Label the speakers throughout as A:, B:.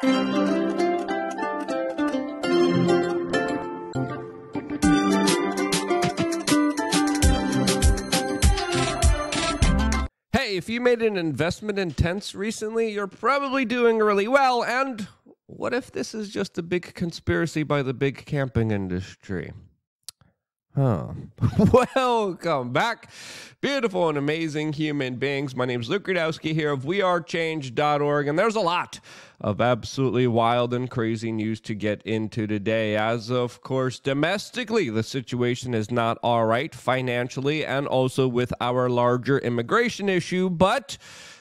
A: Hey, if you made an investment in tents recently, you're probably doing really well. And what if this is just a big conspiracy by the big camping industry? Welcome back, beautiful and amazing human beings. My name is Luke Rudowski here of wearechange.org, and there's a lot of absolutely wild and crazy news to get into today. As of course, domestically, the situation is not all right financially and also with our larger immigration issue, but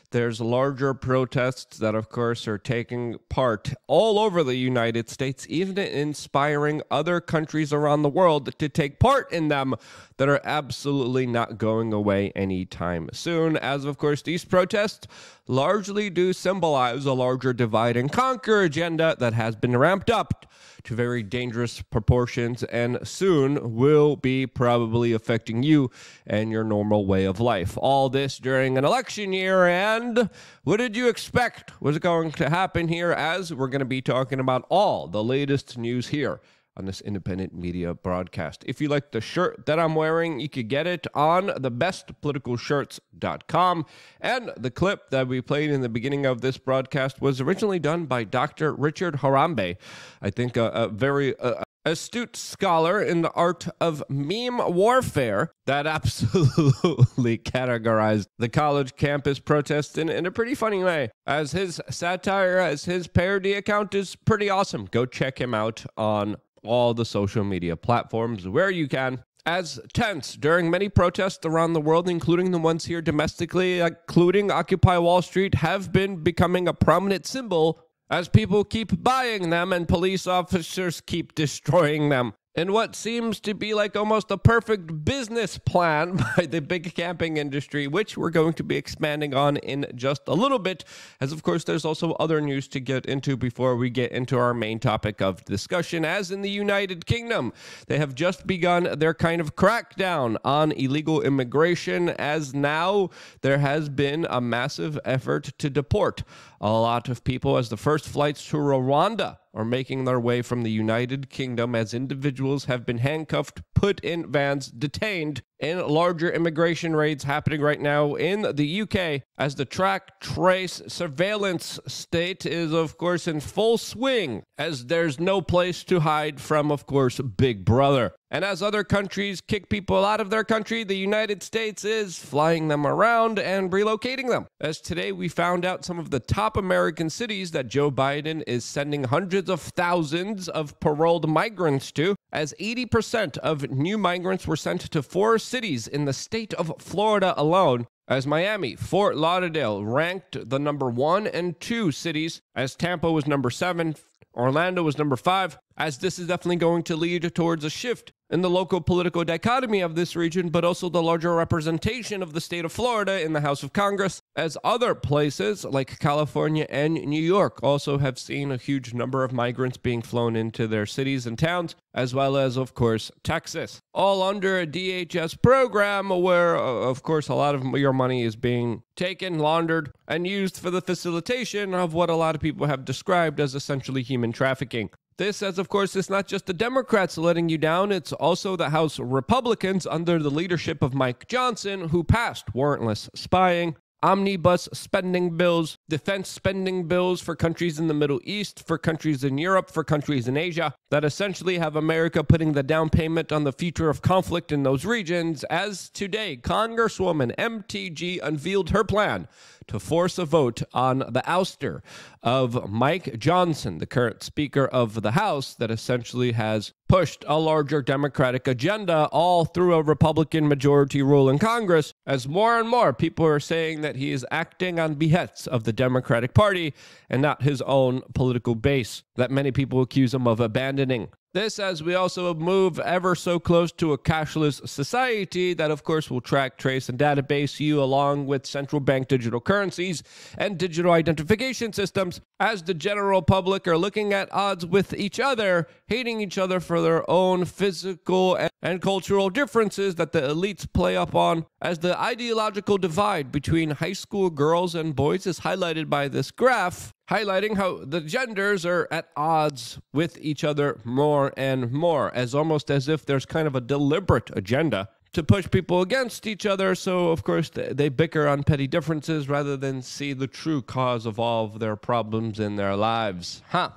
A: there's larger protests that, of course, are taking part all over the United States, even inspiring other countries around the world to take part in them, that are absolutely not going away anytime soon. As, of course, these protests largely do symbolize a larger divide and conquer agenda that has been ramped up to very dangerous proportions and soon will be probably affecting you and your normal way of life. All this during an election year, and what did you expect was going to happen here, as we're going to be talking about all the latest news here on this independent media broadcast. If you like the shirt that I'm wearing, you could get it on thebestpoliticalshirts.com. And the clip that we played in the beginning of this broadcast was originally done by Dr. Richard Harambe, I think a very astute scholar in the art of meme warfare that absolutely categorized the college campus protests in a pretty funny way. As his satire, as his parody account is pretty awesome. Go check him out on all the social media platforms where you can. As tents during many protests around the world, including the ones here domestically, including Occupy Wall Street, have been becoming a prominent symbol as people keep buying them and police officers keep destroying them. In what seems to be like almost a perfect business plan by the big camping industry, which we're going to be expanding on in just a little bit, as of course there's also other news to get into before we get into our main topic of discussion. As in the United Kingdom, they have just begun their kind of crackdown on illegal immigration, as now there has been a massive effort to deport a lot of people, as the first flights to Rwanda are making their way from the United Kingdom, as individuals have been handcuffed, put in vans, detained in larger immigration raids happening right now in the UK, as the track, trace, surveillance state is, of course, in full swing, as there's no place to hide from, of course, Big Brother. And as other countries kick people out of their country, the United States is flying them around and relocating them. As today we found out some of the top American cities that Joe Biden is sending hundreds of thousands of paroled migrants to, as 80% of new migrants were sent to 4 cities in the state of Florida alone, as Miami, Fort Lauderdale ranked the number 1 and 2 cities, as Tampa was number 7, Orlando was number 5, as this is definitely going to lead towards a shift in the local political dichotomy of this region, but also the larger representation of the state of Florida in the House of Congress, as other places like California and New York also have seen a huge number of migrants being flown into their cities and towns, as well as, of course, Texas, all under a DHS program where, of course, a lot of your money is being taken, laundered, and used for the facilitation of what a lot of people have described as essentially human trafficking. This, as of course, is not just the Democrats letting you down, it's also the House Republicans under the leadership of Mike Johnson, who passed warrantless spying, omnibus spending bills, defense spending bills for countries in the Middle East, for countries in Europe, for countries in Asia, that essentially have America putting the down payment on the future of conflict in those regions, as today Congresswoman MTG unveiled her plan to force a vote on the ouster of Mike Johnson, the current Speaker of the House, that essentially has pushed a larger Democratic agenda all through a Republican majority rule in Congress, as more and more people are saying that he is acting on behests of the Democratic Party and not his own political base that many people accuse him of abandoning. This as we also move ever so close to a cashless society that, of course, will track, trace, and database you along with central bank digital currencies and digital identification systems, as the general public are looking at odds with each other, hating each other for their own physical and cultural differences that the elites play up on, as the ideological divide between high school girls and boys is highlighted by this graph. highlighting how the genders are at odds with each other more and more, as almost as if there's kind of a deliberate agenda to push people against each other. So, of course, they bicker on petty differences rather than see the true cause of all of their problems in their lives. I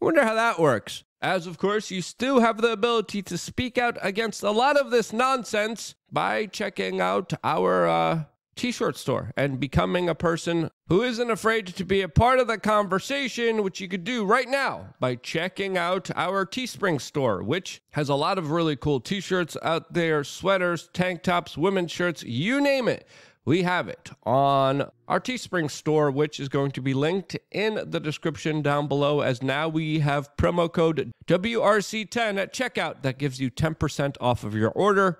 A: wonder how that works. As, of course, you still have the ability to speak out against a lot of this nonsense by checking out our t-shirt store and becoming a person who isn't afraid to be a part of the conversation, which you could do right now by checking out our Teespring store, which has a lot of really cool t-shirts out there, sweaters, tank tops, women's shirts, you name it. We have it on our Teespring store, which is going to be linked in the description down below, as now we have promo code WRC10 at checkout that gives you 10% off of your order.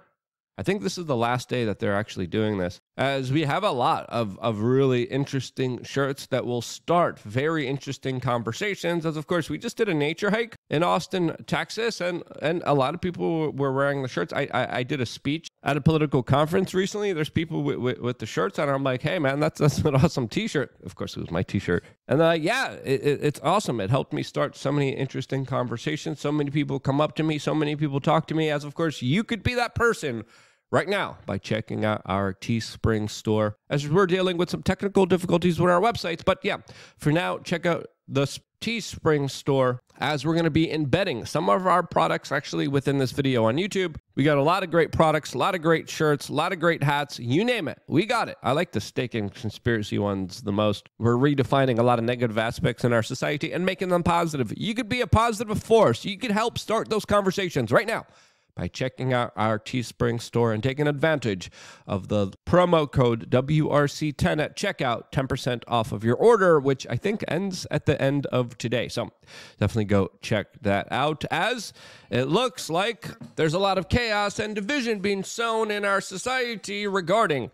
A: I think this is the last day that they're actually doing this, as we have a lot of really interesting shirts that will start very interesting conversations. As, of course, we just did a nature hike in Austin, Texas, and a lot of people were wearing the shirts. I did a speech at a political conference recently. There's people with the shirts on. I'm like, hey, man, that's an awesome T-shirt. Of course, it was my T-shirt. And they're like, yeah, it's awesome. It helped me start so many interesting conversations. So many people come up to me. So many people talk to me. As, of course, you could be that person right now by checking out our Teespring store, as we're dealing with some technical difficulties with our websites. But yeah, for now, check out the Teespring store, as we're going to be embedding some of our products actually within this video on YouTube. We got a lot of great products, a lot of great shirts, a lot of great hats, you name it. We got it. I like the steak and conspiracy ones the most. We're redefining a lot of negative aspects in our society and making them positive. You could be a positive force. You could help start those conversations right now by checking out our Teespring store and taking advantage of the promo code WRC10 at checkout, 10% off of your order, which I think ends at the end of today. So definitely go check that out, as it looks like there's a lot of chaos and division being sown in our society regarding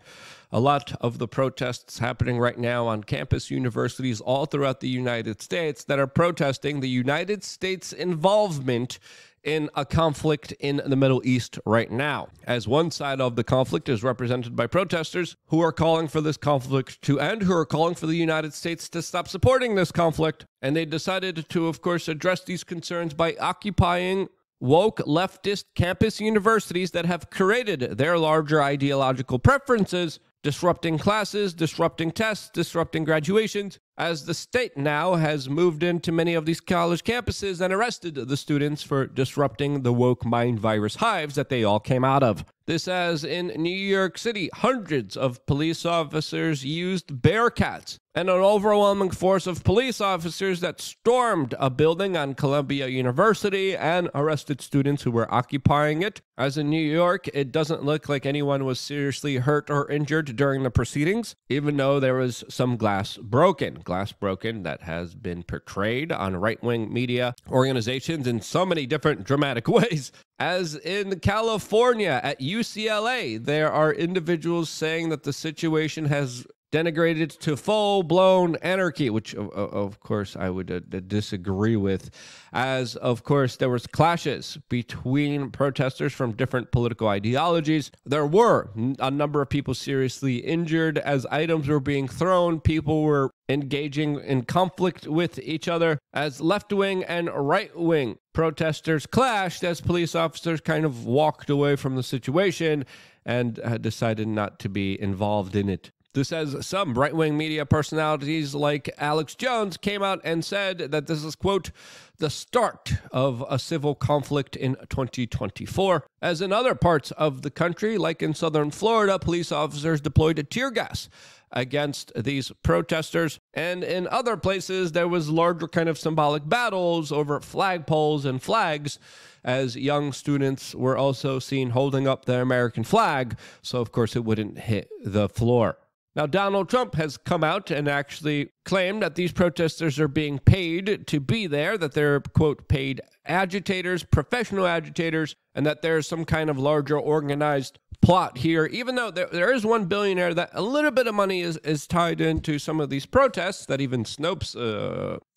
A: a lot of the protests happening right now on campus universities all throughout the United States that are protesting the United States' involvement in a conflict in the Middle East right now, as one side of the conflict is represented by protesters who are calling for this conflict to end, who are calling for the United States to stop supporting this conflict. And they decided to, of course, address these concerns by occupying woke leftist campus universities that have created their larger ideological preferences, disrupting classes, disrupting tests, disrupting graduations, as the state now has moved into many of these college campuses and arrested the students for disrupting the woke mind virus hives that they all came out of. This, as in New York City, hundreds of police officers used Bearcats and an overwhelming force of police officers that stormed a building on Columbia University and arrested students who were occupying it. As in New York, it doesn't look like anyone was seriously hurt or injured during the proceedings, even though there was some glass broken that has been portrayed on right-wing media organizations in so many different dramatic ways. As in California at UCLA, there are individuals saying that the situation has denigrated to full-blown anarchy, which of course I would disagree with, as of course there was clashes between protesters from different political ideologies. There were a number of people seriously injured as items were being thrown. People were engaging in conflict with each other as left-wing and right-wing protesters clashed, as police officers kind of walked away from the situation and decided not to be involved in it. This, as some right-wing media personalities like Alex Jones came out and said that this is, quote, the start of a civil conflict in 2024. As in other parts of the country, like in southern Florida, police officers deployed tear gas against these protesters. And in other places, there was larger kind of symbolic battles over flagpoles and flags, as young students were also seen holding up the American flag, so of course it wouldn't hit the floor. Now, Donald Trump has come out and actually claimed that these protesters are being paid to be there, that they're, quote, paid agitators, professional agitators, and that there's some kind of larger organized plot here, even though there is one billionaire that a little bit of money is tied into some of these protests that even Snopes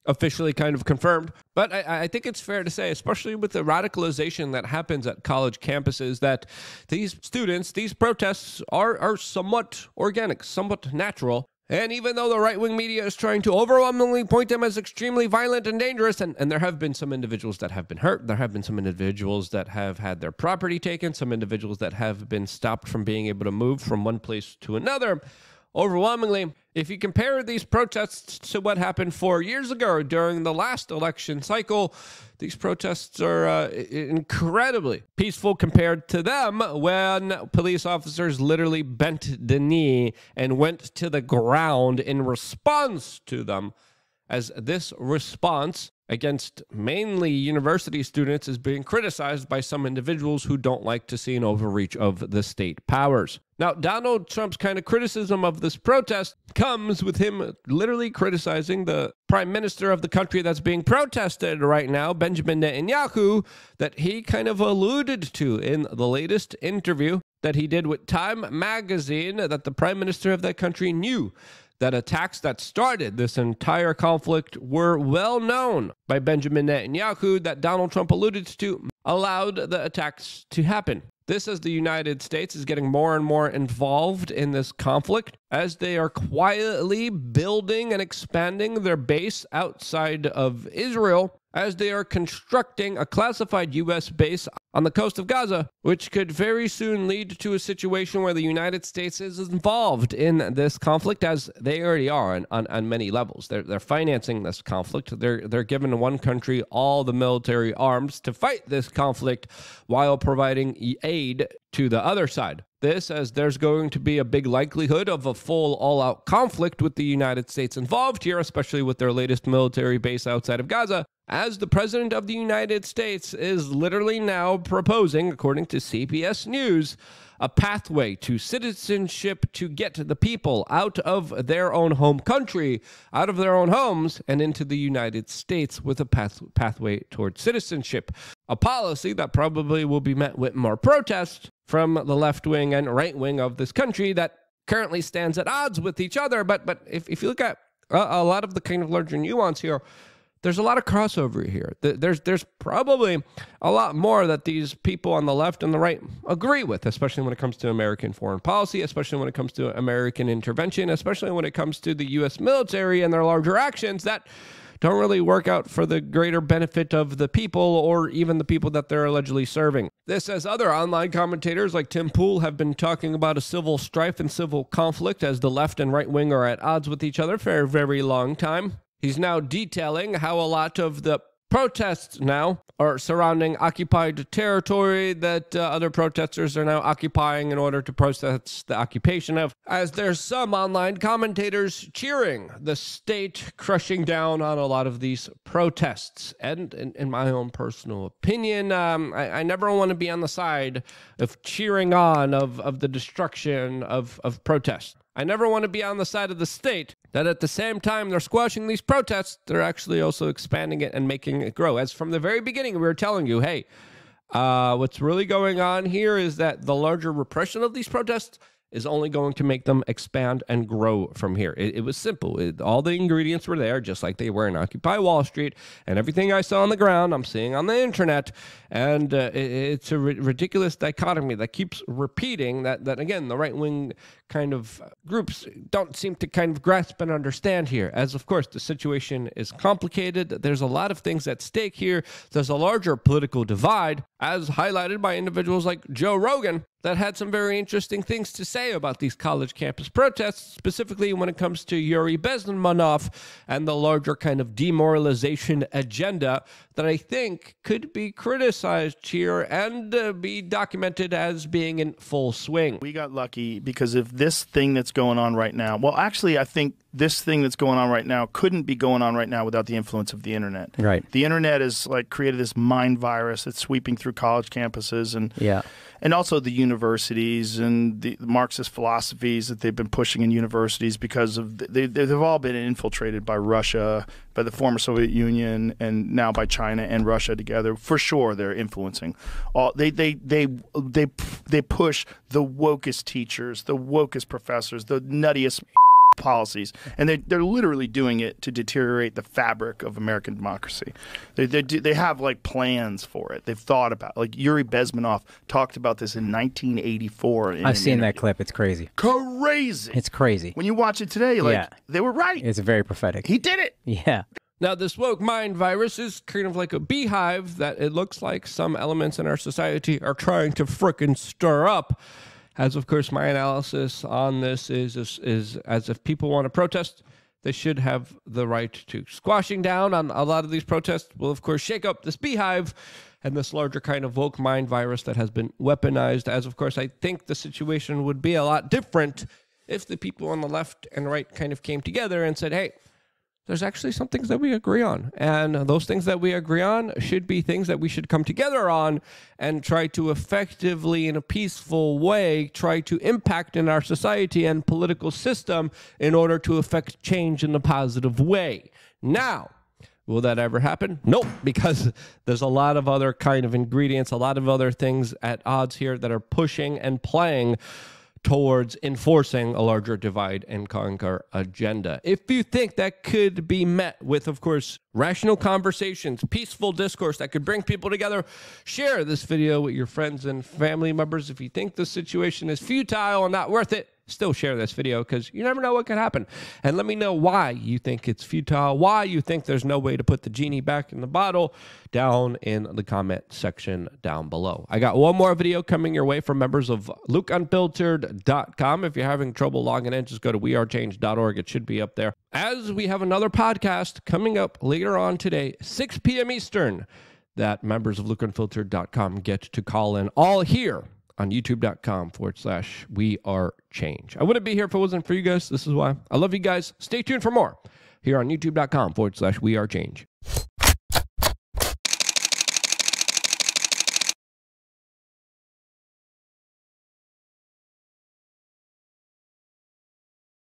A: officially kind of confirmed. But I think it's fair to say, especially with the radicalization that happens at college campuses, that these students, these protests are somewhat organic, somewhat natural, And even though the right-wing media is trying to overwhelmingly point them as extremely violent and dangerous, and there have been some individuals that have been hurt, there have been some individuals that have had their property taken, some individuals that have been stopped from being able to move from one place to another, overwhelmingly, if you compare these protests to what happened 4 years ago during the last election cycle, these protests are incredibly peaceful compared to them when police officers literally bent the knee and went to the ground in response to them, as this response against mainly university students is being criticized by some individuals who don't like to see an overreach of the state powers. Now, Donald Trump's kind of criticism of this protest comes with him literally criticizing the prime minister of the country that's being protested right now, Benjamin Netanyahu, that he kind of alluded to in the latest interview that he did with Time magazine, that the prime minister of that country knew that attacks that started this entire conflict were well known by Benjamin Netanyahu, that Donald Trump alluded to, allowed the attacks to happen. This, as the United States is getting more and more involved in this conflict, as they are quietly building and expanding their base outside of Israel, as they are constructing a classified U.S. base on the coast of Gaza, which could very soon lead to a situation where the United States is involved in this conflict, as they already are on many levels. They're financing this conflict. They're giving one country all the military arms to fight this conflict while providing aid to the other side. This, as there's going to be a big likelihood of a full all-out conflict with the United States involved here, especially with their latest military base outside of Gaza, as the President of the United States is literally now proposing, according to CBS News, a pathway to citizenship to get the people out of their own home country, out of their own homes, and into the United States with a pathway towards citizenship. A policy that probably will be met with more protest from the left wing and right wing of this country that currently stands at odds with each other. But if you look at a lot of the kind of larger nuance here, there's a lot of crossover here. There's probably a lot more that these people on the left and the right agree with, especially when it comes to American foreign policy, especially when it comes to American intervention, especially when it comes to the U.S. military and their larger actions that don't really work out for the greater benefit of the people or even the people that they're allegedly serving. This, as other online commentators like Tim Pool have been talking about a civil strife and civil conflict as the left and right wing are at odds with each other for a very long time. He's now detailing how a lot of the protests now are surrounding occupied territory that other protesters are now occupying in order to protest the occupation of, as there's some online commentators cheering the state crushing down on a lot of these protests. And in my own personal opinion, I never want to be on the side of cheering on of the destruction of protests. I never want to be on the side of the state that at the same time they're squashing these protests, they're actually also expanding it and making it grow. As from the very beginning, we were telling you, hey, what's really going on here is that the larger repression of these protests is only going to make them expand and grow from here. It was simple. All the ingredients were there, just like they were in Occupy Wall Street, and everything I saw on the ground, I'm seeing on the internet, and it's a ridiculous dichotomy that keeps repeating that again, the right-wing kind of groups don't seem to kind of grasp and understand here, as of course the situation is complicated. There's a lot of things at stake here. There's a larger political divide, as highlighted by individuals like Joe Rogan, that had some very interesting things to say about these college campus protests, specifically when it comes to Yuri Bezmenov and the larger kind of demoralization agenda that I think could be criticized here and be documented as being in full swing.
B: We got lucky because of this thing that's going on right now. Well, actually, I think this thing that's going on right now couldn't be going on right now without the influence of the internet.
C: Right.
B: The internet has like created this mind virus that's sweeping through college campuses and also the universities and the Marxist philosophies that they've been pushing in universities because of they've all been infiltrated by Russia, by the former Soviet Union, and now by China and Russia together. For sure, they're influencing. They push the wokest teachers, the wokest professors, the nuttiest policies, and they're literally doing it to deteriorate the fabric of American democracy. They have like plans for it. They've thought about, like, Yuri Bezmenov talked about this in 1984.
C: I've seen that clip. It's crazy.
B: Crazy.
C: It's crazy.
B: When you watch it today, like, they were right.
C: It's very prophetic.
B: He did it.
C: Yeah.
A: Now, this woke mind virus is kind of like a beehive that it looks like some elements in our society are trying to frickin' stir up. As, of course, my analysis on this is as if people want to protest, they should have the right to. Squashing down on a lot of these protests will, of course, shake up this beehive and this larger kind of woke mind virus that has been weaponized. As, of course, I think the situation would be a lot different if the people on the left and right kind of came together and said, hey, there's actually some things that we agree on. And those things that we agree on should be things that we should come together on and try to effectively, in a peaceful way, try to impact in our society and political system in order to affect change in a positive way. Now, will that ever happen? Nope, because there's a lot of other kind of ingredients, a lot of other things at odds here that are pushing and playing towards enforcing a larger divide and conquer agenda. If you think that could be met with, of course, rational conversations, peaceful discourse that could bring people together, share this video with your friends and family members. If you think the situation is futile and not worth it, still share this video, because you never know what could happen. And let me know why you think it's futile, why you think there's no way to put the genie back in the bottle, down in the comment section down below. I got one more video coming your way from members of LukeUnfiltered.com. If you're having trouble logging in, just go to wearechange.org. It should be up there. As we have another podcast coming up later on today, 6 p.m. Eastern, that members of LukeUnfiltered.com get to call in, all here on youtube.com/wearechange. I wouldn't be here if it wasn't for you guys. This is why. I love you guys. Stay tuned for more here on youtube.com/wearechange.